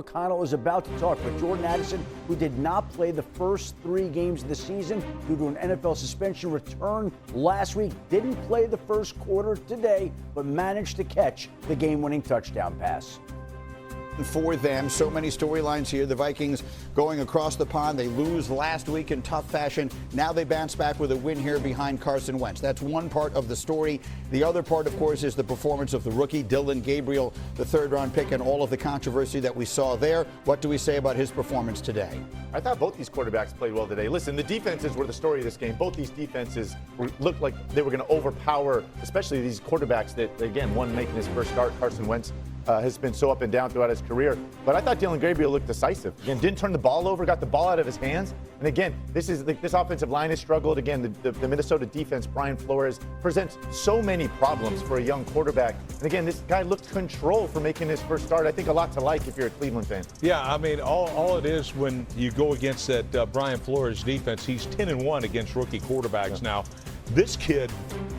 O'Connell is about to talk, but Jordan Addison, who did not play the first 3 games of the season due to an NFL suspension, returned last week, didn't play the first quarter today, but managed to catch the game-winning touchdown pass. For them, so many storylines here. The Vikings going across the pond. They lose last week in tough fashion. Now they bounce back with a win here behind Carson Wentz. That's one part of the story. The other part, of course, is the performance of the rookie, Gabriel, the third-round pick, and all of the controversy that we saw there. What do we say about his performance today? I thought both these quarterbacks played well today. Listen, the defenses were the story of this game. Both these defenses looked like they were going to overpower, especially these quarterbacks that, again, one making his first start, Carson Wentz. Has been so up and down throughout his career. But I thought Gabriel looked decisive. Again, didn't turn the ball over, got the ball out of his hands. And again, this offensive line has struggled. Again, the Minnesota defense, Brian Flores, presents so many problems for a young quarterback. And again, this guy looked control for making his first start. I think a lot to like if you're a Cleveland fan. Yeah, I mean, all it is when you go against that Brian Flores defense, he's 10-1 against rookie quarterbacks now. This kid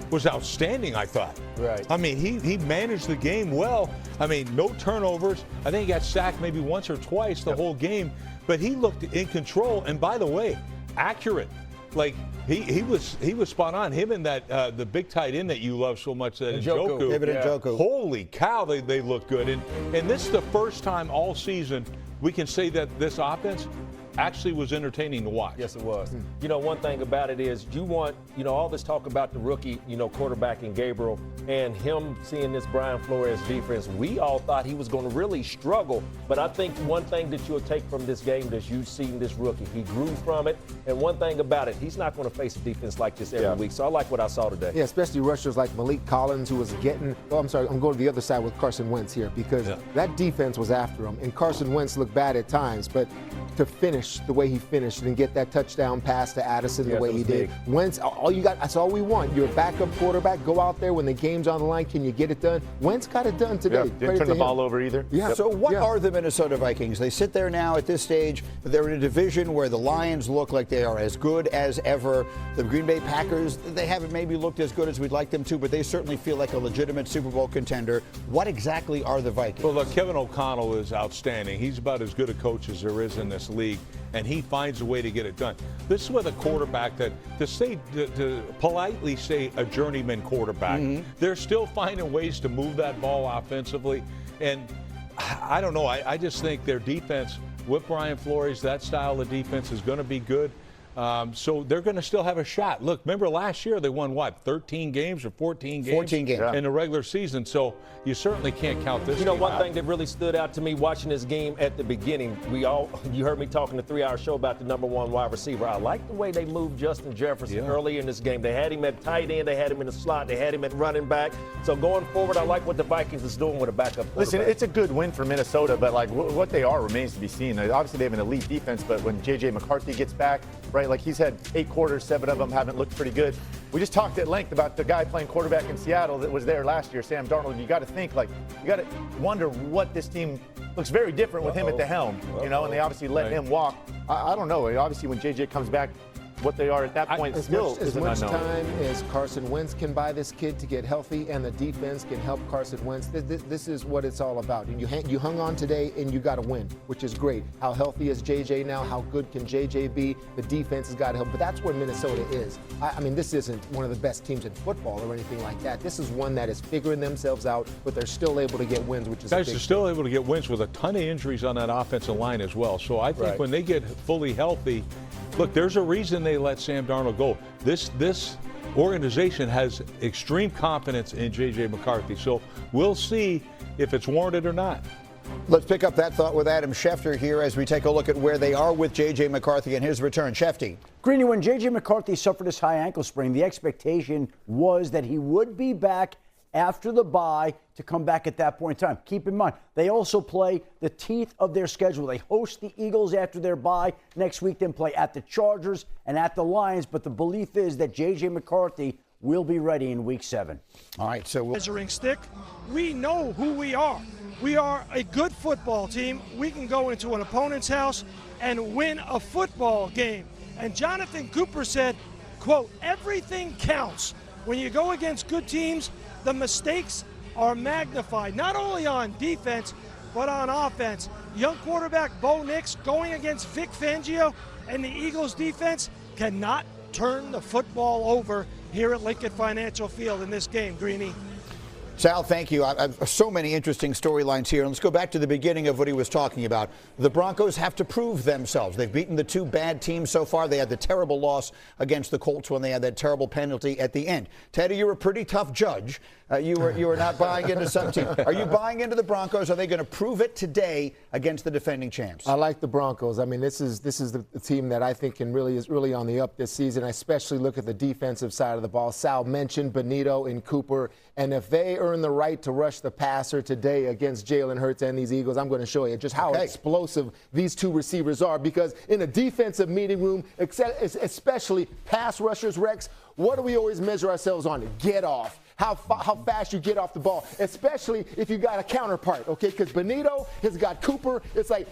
was outstanding, I thought. Right. I mean, he managed the game well. I mean, no turnovers. I think he got sacked maybe once or twice the whole game, but he looked in control. And by the way, accurate. Like he was spot on. Him and that the big tight end that you love so much, that Njoku. David Njoku. Holy cow, they look good. And this is the first time all season we can say that this offense actually was entertaining to watch. Yes, it was. You know, one thing about it is you want, all this talk about the rookie, quarterback in Gabriel and him seeing this Brian Flores defense. We all thought he was going to really struggle. But I think one thing that you'll take from this game is you've seen this rookie. He grew from it. And one thing about it, he's not going to face a defense like this every week. So I like what I saw today. Yeah, especially rushers like Malik Collins, who was getting – I'm going to the other side with Carson Wentz here because that defense was after him. And Carson Wentz looked bad at times, but to finish the way he finished and get that touchdown pass to Addison the way he did. Wentz, that's all we want. You're a backup quarterback. Go out there when the game's on the line. Can you get it done? Wentz got it done today. Didn't turn the ball over either. Yeah. So what are the Minnesota Vikings? They sit there now at this stage. They're in a division where the Lions look like they are as good as ever. The Green Bay Packers, they haven't maybe looked as good as we'd like them to, but they certainly feel like a legitimate Super Bowl contender. What exactly are the Vikings? Well, look, Kevin O'Connell is outstanding. He's about as good a coach as there is in this league, and he finds a way to get it done. This is with a quarterback that, to politely say a journeyman quarterback, they're still finding ways to move that ball offensively. And I don't know, I just think their defense with Brian Flores, that style of defense is going to be good. So they're going to still have a shot. Look, remember last year they won, 13 games or 14 games? 14 games. In the regular season. So you certainly can't count this game one out. thing that really stood out to me watching this game at the beginning, you heard me talking the 3-hour show about the number 1 wide receiver. I like the way they moved Justin Jefferson early in this game. They had him at tight end, they had him in the slot, they had him at running back. So going forward, I like what the Vikings is doing with a backup quarterback. Listen, it's a good win for Minnesota, but what they are remains to be seen. Obviously, they have an elite defense, but when J.J. McCarthy gets back, right, he's had 8 quarters, 7 of them haven't looked pretty good. We just talked at length about the guy playing quarterback in Seattle that was there last year, Sam Darnold. You got to think, you got to wonder what this team looks very different with him at the helm, and they obviously let him walk. I don't know. Obviously, when J.J. comes back, what they are at that point still is an unknown. As much time as Carson Wentz can buy this kid to get healthy and the defense can help Carson Wentz, this is what it's all about. And you hung on today and you got to win, which is great. How healthy is JJ now? How good can JJ be? The defense has got to help. But that's where Minnesota is. I mean, this isn't one of the best teams in football or anything like that. This is one that is figuring themselves out, but they're still able to get wins, which is guys are still able to get wins with a ton of injuries on that offensive line as well. So I think when they get fully healthy, look, there's a reason they let Sam Darnold go. This organization has extreme confidence in J.J. McCarthy. So we'll see if it's warranted or not. Let's pick up that thought with Adam Schefter here as we take a look at where they are with J.J. McCarthy and his return. Shefty. Greeny, when J.J. McCarthy suffered his high ankle sprain, the expectation was that he would be back after the bye to come back at that point in time. Keep in mind, they also play the teeth of their schedule. They host the Eagles after their bye next week, then play at the Chargers and at the Lions. But the belief is that J.J. McCarthy will be ready in Week 7. All right, so measuring stick, we know who we are. We are a good football team. We can go into an opponent's house and win a football game. And Jonathan Cooper said, quote, everything counts. When you go against good teams, the mistakes are magnified, not only on defense, but on offense. young quarterback Bo Nix going against Vic Fangio, and the Eagles defense cannot turn the football over here at Lincoln Financial Field in this game, Greeny. Sal, thank you. I've so many interesting storylines here. Let's go back to the beginning of what he was talking about. The Broncos have to prove themselves. They've beaten the two bad teams so far. They had the terrible loss against the Colts when they had that terrible penalty at the end. Teddy, you're a pretty tough judge. You were not buying into some team. Are you buying into the Broncos? Are they going to prove it today against the defending champs? I like the Broncos. I mean, this is the team that I think is really on the up this season. I especially look at the defensive side of the ball. Sal mentioned Bonitto and Cooper, and if they earn the right to rush the passer today against Jalen Hurts and these Eagles, I'm going to show you just how explosive these two receivers are. Because in a defensive meeting room, especially pass rushers, Rex, what do we always measure ourselves on? Get off. How fast you get off the ball, especially if you got a counterpart, okay? Because Bonitto has got Cooper. It's like,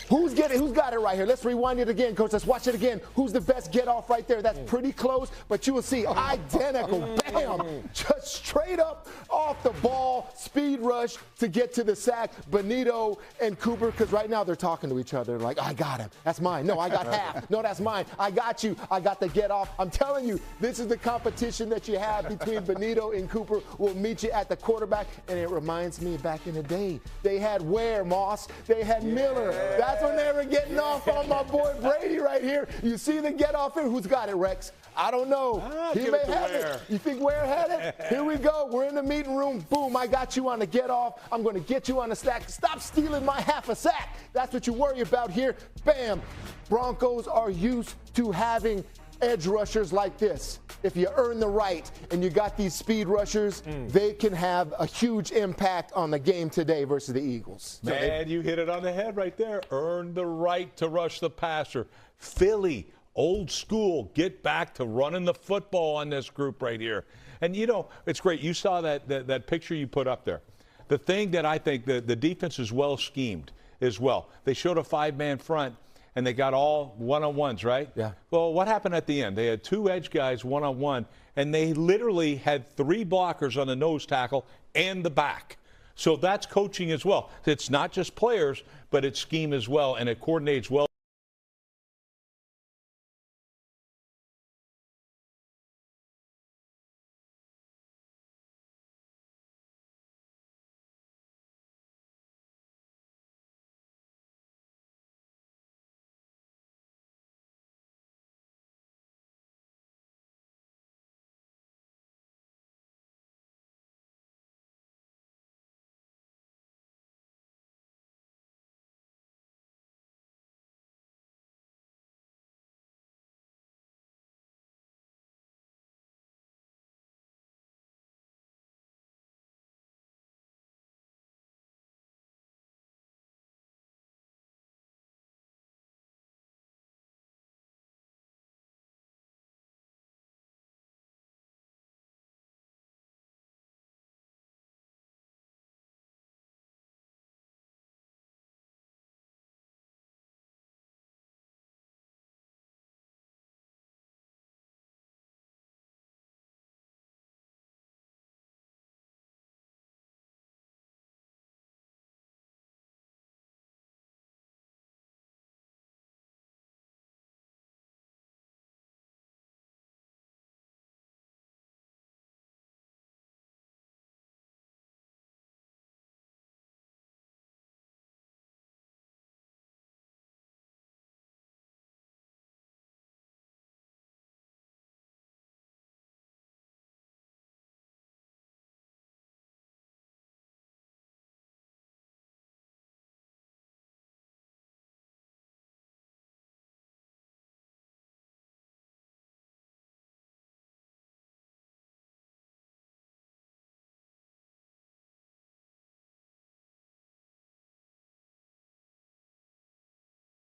who's got it right here? Let's rewind it again, Coach. Let's watch it again. Who's the best get off right there? That's pretty close, but you will see identical. Bam! Just straight up off the ball, speed rush to get to the sack. Bonitto and Cooper, because right now they're talking to each other like, I got him. That's mine. No, I got half. No, that's mine. I got you. I got the get off. I'm telling you, this is the competition that you have between Bonitto and Cooper. Will meet you at the quarterback, and it reminds me back in the day. They had Ware, Moss. They had Miller. That's when they were getting off on my boy Brady right here. You see the get off here? Who's got it, Rex? I don't know. He may have it. You think Ware had it? Here we go. We're in the meeting room. Boom, I got you on the get off. I'm going to get you on the sack. Stop stealing my half a sack. That's what you worry about here. Bam. Broncos are used to having edge rushers like this. If you earn the right and you got these speed rushers, they can have a huge impact on the game today versus the Eagles. Man, you hit it on the head right there. Earn the right to rush the passer. Philly, old school, get back to running the football on this group right here. And, you know, it's great. You saw that picture you put up there. The thing that I think the defense is well schemed as well. They showed a five-man front, and they got all one-on-ones, right? Yeah. Well, what happened at the end? They had two edge guys one-on-one, and they literally had three blockers on the nose tackle and the back. So that's coaching as well. It's not just players, but it's scheme as well, and it coordinates well.